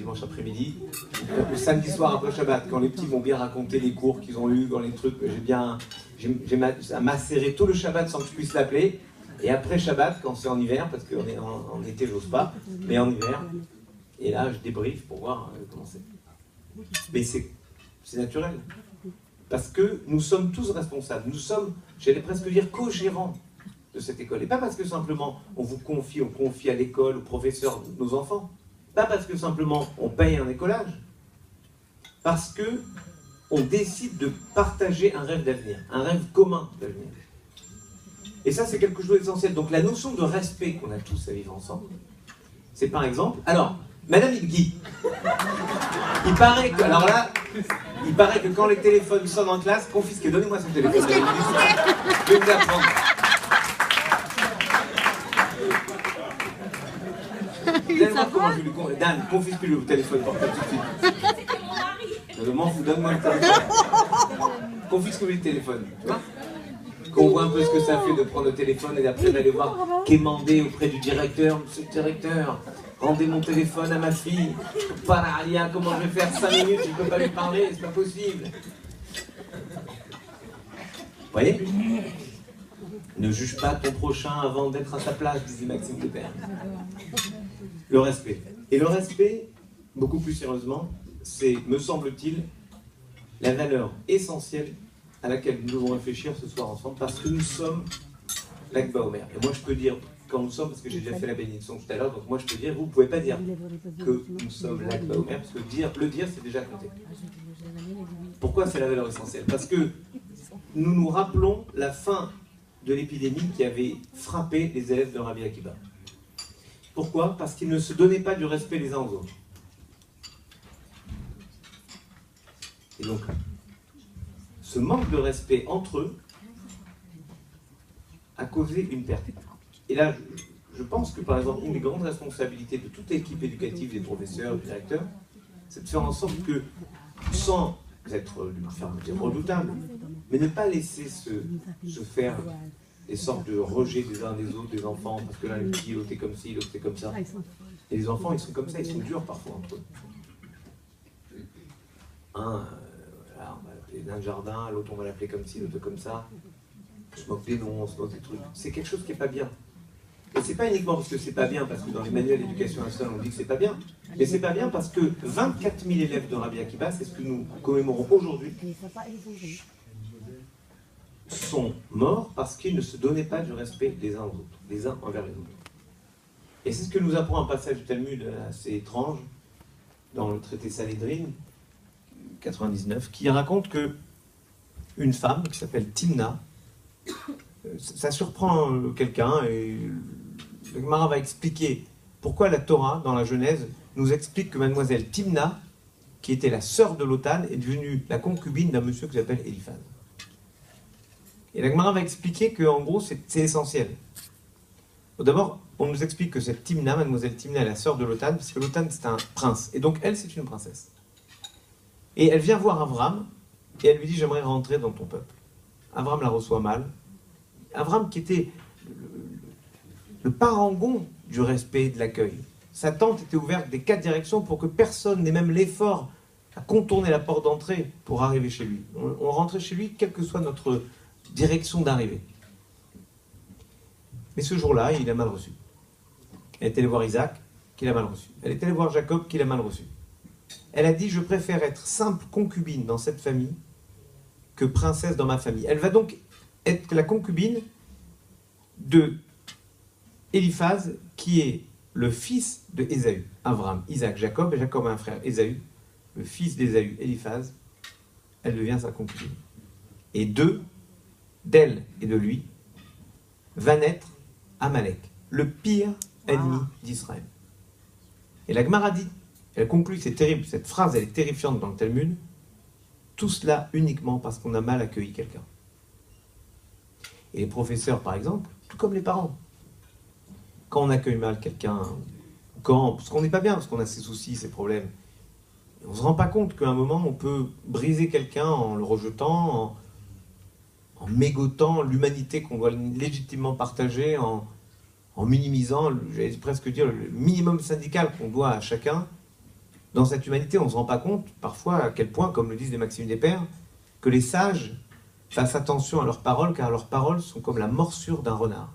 dimanche après-midi, le samedi soir après Shabbat, quand les petits m'ont bien raconté les cours qu'ils ont eus, dans les trucs, ça m'a serré tout le Shabbat sans que je puisse l'appeler. Et après Shabbat, quand c'est en hiver, parce qu'en été j'ose pas, mais en hiver, et là je débriefe pour voir comment c'est. Mais c'est naturel. Parce que nous sommes tous responsables. Nous sommes, j'allais presque dire, co-gérants de cette école. Et pas parce que simplement on confie à l'école, aux professeurs, nos enfants. Pas parce que simplement on paye un écolage. Parce que on décide de partager un rêve d'avenir, un rêve commun d'avenir. Et ça, c'est quelque chose d'essentiel. Donc la notion de respect qu'on a tous à vivre ensemble, c'est par exemple... Alors, Madame Guy, il paraît que quand les téléphones sonnent en classe, confisquez, donnez-moi ce téléphone. Je vais vous apprendre. Dan, confisque le téléphone portable tout de suite. Je m'en fous, donne-moi le téléphone. Confisque-lui le téléphone, tu vois? Qu'on voit un peu ce que ça fait de prendre le téléphone et d'après d'aller voir, quémander auprès du directeur. Monsieur le directeur, rendez mon téléphone à ma fille. Pararia, comment je vais faire 5 minutes, je ne peux pas lui parler, c'est pas possible. Vous voyez? Ne juge pas ton prochain avant d'être à sa place, disait Maxime Depère. Le respect. Et le respect, beaucoup plus sérieusement, c'est, me semble-t-il, la valeur essentielle à laquelle nous devons réfléchir ce soir ensemble, parce que nous sommes l'Akba Omer. Et moi je peux dire, quand nous sommes, parce que j'ai déjà fait la bénédiction tout à l'heure, donc moi je peux dire, vous ne pouvez pas dire que nous sommes l'Akba Omer, parce que le dire c'est déjà compté. Pourquoi c'est la valeur essentielle? Parce que nous nous rappelons la fin de l'épidémie qui avait frappé les élèves de Rabbi Akiba. Pourquoi? Parce qu'ils ne se donnaient pas du respect les uns aux autres. Et donc, ce manque de respect entre eux a causé une perte. Et là, je pense que par exemple, une des grandes responsabilités de toute équipe éducative, des professeurs, des directeurs, c'est de faire en sorte que, sans être redoutable, mais ne pas laisser se faire des sortes de rejets des uns des autres, des enfants, parce que l'un est petit, l'autre est comme ci, l'autre est comme ça. Et les enfants, ils sont comme ça, ils sont durs parfois entre eux. Voilà, on va l'appeler d'un jardin, l'autre on va l'appeler comme ci, l'autre comme ça. On se moque des noms, on se moque des trucs. C'est quelque chose qui n'est pas bien. Et c'est pas uniquement parce que c'est pas bien, parce que dans les manuels d'éducation nationale on dit que c'est pas bien, mais c'est pas bien parce que 24 000 élèves de Rabbi Akiba, c'est ce que nous commémorons aujourd'hui, sont morts parce qu'ils ne se donnaient pas du respect les uns aux autres, les uns envers les autres. Et c'est ce que nous apprend un passage du Talmud assez étrange, dans le traité Sanhédrin, 99, qui raconte que une femme qui s'appelle Timna, ça surprend quelqu'un, et le Gemara va expliquer pourquoi la Torah, dans la Genèse, nous explique que mademoiselle Timna, qui était la sœur de Lotan, est devenue la concubine d'un monsieur qui s'appelle Eliphaz. Et la Gemara va expliquer qu'en gros, c'est essentiel. D'abord, on nous explique que cette Timna, mademoiselle Timna, est la sœur de Lotan, parce que Lotan, c'est un prince. Et donc, elle, c'est une princesse. Et elle vient voir Avram, et elle lui dit, j'aimerais rentrer dans ton peuple. Avram la reçoit mal. Avram qui était le parangon du respect, de l'accueil. Sa tente était ouverte des 4 directions pour que personne n'ait même l'effort à contourner la porte d'entrée pour arriver chez lui. On rentrait chez lui, quelle que soit notre direction d'arrivée. Mais ce jour-là, il a mal reçu. Elle est allée voir Isaac, qu'il a mal reçu. Elle est allée voir Jacob, qu'il a mal reçu. Elle a dit, je préfère être simple concubine dans cette famille que princesse dans ma famille. Elle va donc être la concubine de Eliphaz, qui est le fils de Ésaü. Avram, Isaac, Jacob, et Jacob a un frère, Ésaü, le fils d'Ésaü, Eliphaz. Elle devient sa concubine. Et d'elle et de lui, va naître Amalek, le pire ennemi d'Israël. Et la Gemara dit, elle conclut, c'est terrible, cette phrase, elle est terrifiante dans le Talmud, tout cela uniquement parce qu'on a mal accueilli quelqu'un. Et les professeurs, par exemple, tout comme les parents, quand on accueille mal quelqu'un, parce qu'on n'est pas bien, parce qu'on a ses soucis, ses problèmes, on ne se rend pas compte qu'à un moment, on peut briser quelqu'un en le rejetant, en mégotant l'humanité qu'on doit légitimement partager, en minimisant, j'allais presque dire, le minimum syndical qu'on doit à chacun, dans cette humanité, on ne se rend pas compte parfois à quel point, comme le disent les Maximes des Pères, que les sages fassent attention à leurs paroles, car leurs paroles sont comme la morsure d'un renard.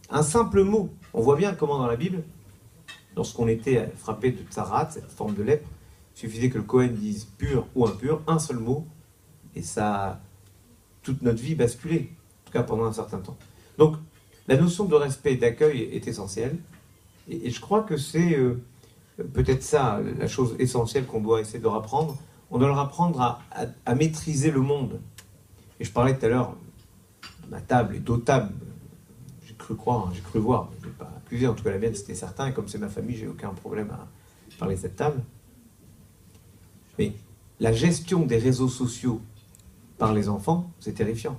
Un simple mot, on voit bien comment dans la Bible, lorsqu'on était frappé de tsarat, cette forme de lèpre, il suffisait que le Kohen dise pur ou impur, un seul mot, et ça a toute notre vie basculé, en tout cas pendant un certain temps. Donc, la notion de respect et d'accueil est essentielle, et je crois que c'est peut-être ça, la chose essentielle qu'on doit essayer de leur apprendre. On doit leur apprendre à maîtriser le monde. Et je parlais tout à l'heure de ma table et d'autres tables. J'ai cru croire, j'ai cru voir, mais je ne vais pas accuser, en tout cas la mienne c'était certain, et comme c'est ma famille, j'ai aucun problème à parler de cette table. Mais la gestion des réseaux sociaux par les enfants, c'est terrifiant.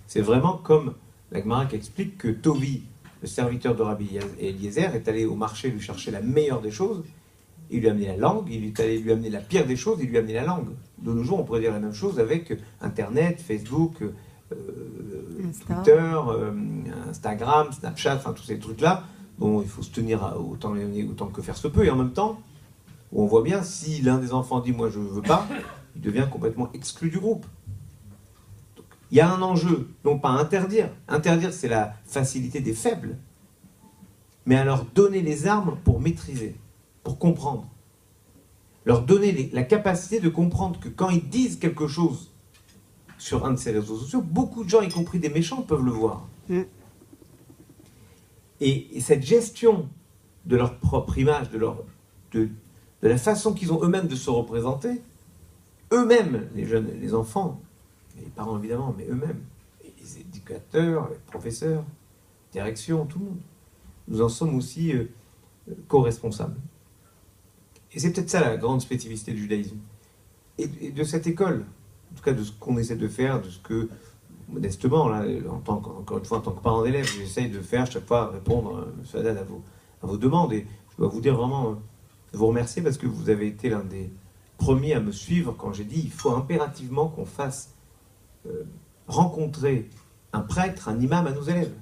C'est vraiment comme la Gemara qui explique que Tovi, le serviteur de Rabbi Eliezer, est allé au marché lui chercher la meilleure des choses, il lui a amené la langue, il est allé lui amener la pire des choses, il lui a amené la langue. De nos jours, on pourrait dire la même chose avec Internet, Facebook, Twitter, Instagram, Snapchat, enfin tous ces trucs-là, dont il faut se tenir autant que faire se peut, et en même temps, où on voit bien, si l'un des enfants dit « moi je ne veux pas », il devient complètement exclu du groupe. Donc, il y a un enjeu, non pas interdire. Interdire, c'est la facilité des faibles, mais à leur donner les armes pour maîtriser, pour comprendre. Leur donner la capacité de comprendre que quand ils disent quelque chose sur un de ces réseaux sociaux, beaucoup de gens, y compris des méchants, peuvent le voir. Et cette gestion de leur propre image, de la façon qu'ils ont eux-mêmes de se représenter, eux-mêmes, les jeunes, les enfants, les parents évidemment, mais eux-mêmes, les éducateurs, les professeurs, direction, tout le monde, nous en sommes aussi co-responsables. Et c'est peut-être ça la grande spécificité du judaïsme. Et de cette école, en tout cas de ce qu'on essaie de faire, de ce que, modestement, là, encore une fois, en tant que parent d'élève, j'essaye de faire chaque fois répondre, M. Haddad, à vos demandes. Et je dois vous dire vraiment, vous remercier parce que vous avez été l'un des premiers à me suivre quand j'ai dit il faut impérativement qu'on fasse rencontrer un prêtre, un imam à nos élèves.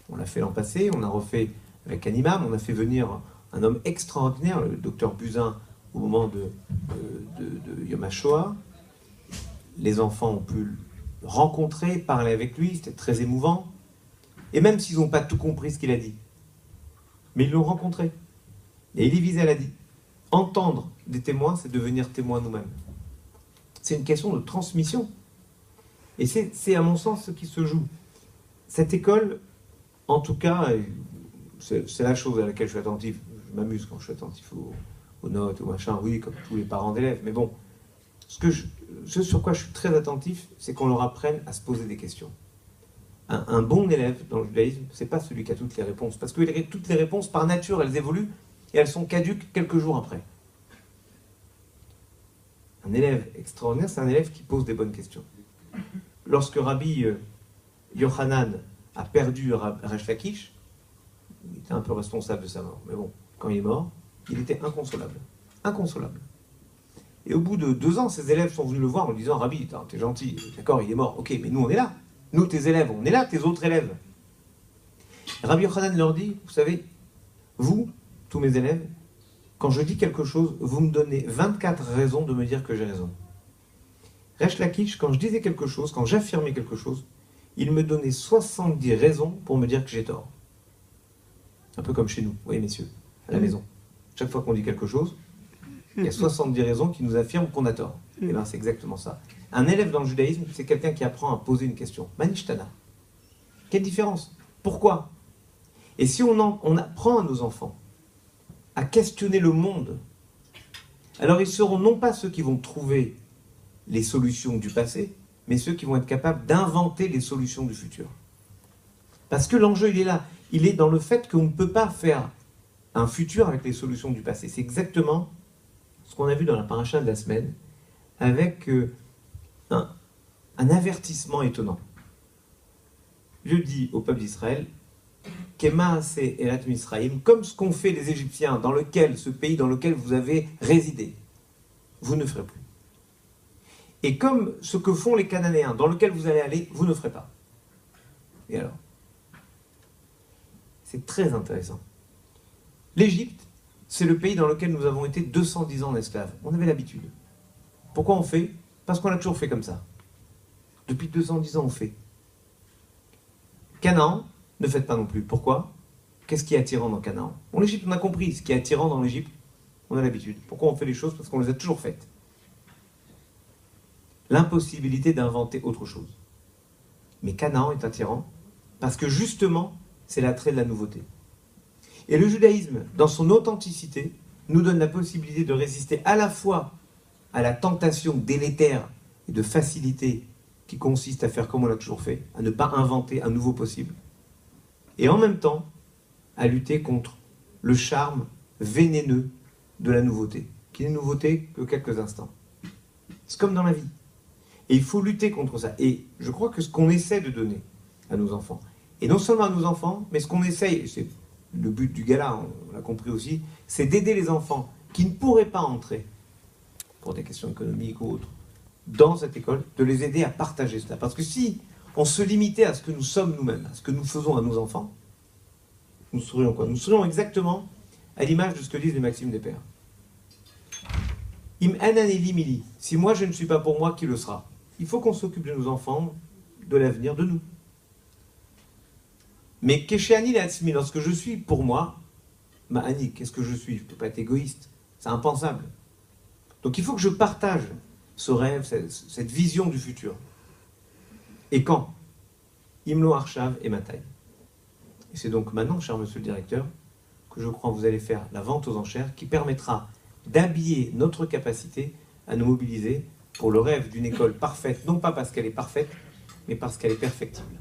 On l'a fait l'an passé, on a refait avec un imam, on a fait venir un homme extraordinaire, le docteur Buzyn, au moment de Yom HaShoah. Les enfants ont pu le rencontrer, parler avec lui, c'était très émouvant. Et même s'ils n'ont pas tout compris ce qu'il a dit, mais ils l'ont rencontré. Et Elie Wiesel a dit, entendre des témoins, c'est devenir témoin nous-mêmes. C'est une question de transmission. Et c'est à mon sens ce qui se joue. Cette école, en tout cas, c'est la chose à laquelle je suis attentif. Je m'amuse quand je suis attentif aux notes, aux machins, oui, comme tous les parents d'élèves. Mais bon, ce sur quoi je suis très attentif, c'est qu'on leur apprenne à se poser des questions. Un bon élève dans le judaïsme, c'est pas celui qui a toutes les réponses. Parce que toutes les réponses, par nature, elles évoluent et elles sont caduques quelques jours après. Un élève extraordinaire, c'est un élève qui pose des bonnes questions. Lorsque Rabbi Yochanan a perdu Resh Lakish, il était un peu responsable de sa mort. Mais bon, quand il est mort, il était inconsolable. Inconsolable. Et au bout de 2 ans, ses élèves sont venus le voir en lui disant « Rabbi, t'es gentil, d'accord, il est mort. Ok, mais nous, on est là. Nous, tes élèves, on est là, tes autres élèves. » Rabbi Yochanan leur dit « Vous savez, vous, tous mes élèves, quand je dis quelque chose, vous me donnez 24 raisons de me dire que j'ai raison. Resh Lakish, quand je disais quelque chose, quand j'affirmais quelque chose, il me donnait 70 raisons pour me dire que j'ai tort. » Un peu comme chez nous, vous voyez messieurs, à la maison. Chaque fois qu'on dit quelque chose, il y a 70 raisons qui nous affirment qu'on a tort. Et bien c'est exactement ça. Un élève dans le judaïsme, c'est quelqu'un qui apprend à poser une question. Manishtana. Quelle différence? Pourquoi? Et si on apprend à nos enfants à questionner le monde, alors ils seront non pas ceux qui vont trouver les solutions du passé, mais ceux qui vont être capables d'inventer les solutions du futur. Parce que l'enjeu, il est là. Il est dans le fait qu'on ne peut pas faire un futur avec les solutions du passé. C'est exactement ce qu'on a vu dans la paracha de la semaine, avec un avertissement étonnant. Dieu dit au peuple d'Israël, Kemaase Eret Misraïm, comme ce qu'ont fait les Égyptiens, ce pays dans lequel vous avez résidé, vous ne ferez plus. Et comme ce que font les Cananéens, dans lequel vous allez aller, vous ne ferez pas. Et alors? C'est très intéressant. L'Égypte, c'est le pays dans lequel nous avons été 210 ans en esclaves. On avait l'habitude. Pourquoi on fait? Parce qu'on a toujours fait comme ça. Depuis 210 ans, on fait. Canaan, ne faites pas non plus. Pourquoi? Qu'est-ce qui est attirant dans Canaan? En Égypte, on a compris. Ce qui est attirant dans l'Égypte, on a l'habitude. Pourquoi on fait les choses? Parce qu'on les a toujours faites. L'impossibilité d'inventer autre chose. Mais Canaan est attirant parce que justement, c'est l'attrait de la nouveauté. Et le judaïsme, dans son authenticité, nous donne la possibilité de résister à la fois à la tentation délétère et de facilité qui consiste à faire comme on l'a toujours fait, à ne pas inventer un nouveau possible, et en même temps à lutter contre le charme vénéneux de la nouveauté, qui n'est nouveauté que quelques instants. C'est comme dans la vie. Et il faut lutter contre ça. Et je crois que ce qu'on essaie de donner à nos enfants, et non seulement à nos enfants, mais ce qu'on essaye, et c'est le but du gala, on l'a compris aussi, c'est d'aider les enfants qui ne pourraient pas entrer, pour des questions économiques ou autres, dans cette école, de les aider à partager cela. Parce que si on se limitait à ce que nous sommes nous-mêmes, à ce que nous faisons à nos enfants, nous serions quoi? Nous serions exactement à l'image de ce que disent les maximes des pères. Im ananeli mili. Si moi je ne suis pas pour moi, qui le sera? Il faut qu'on s'occupe de nos enfants, de l'avenir, de nous. Mais kesheani leatzmi, lorsque je suis pour moi, ma'ani, qu'est-ce que je suis? Je ne peux pas être égoïste. C'est impensable. Donc il faut que je partage ce rêve, cette vision du futur. Et quand? Imlo Arshav et Matai. Et c'est donc maintenant, cher monsieur le directeur, que je crois que vous allez faire la vente aux enchères qui permettra d'habiller notre capacité à nous mobiliser pour le rêve d'une école parfaite, non pas parce qu'elle est parfaite, mais parce qu'elle est perfectible.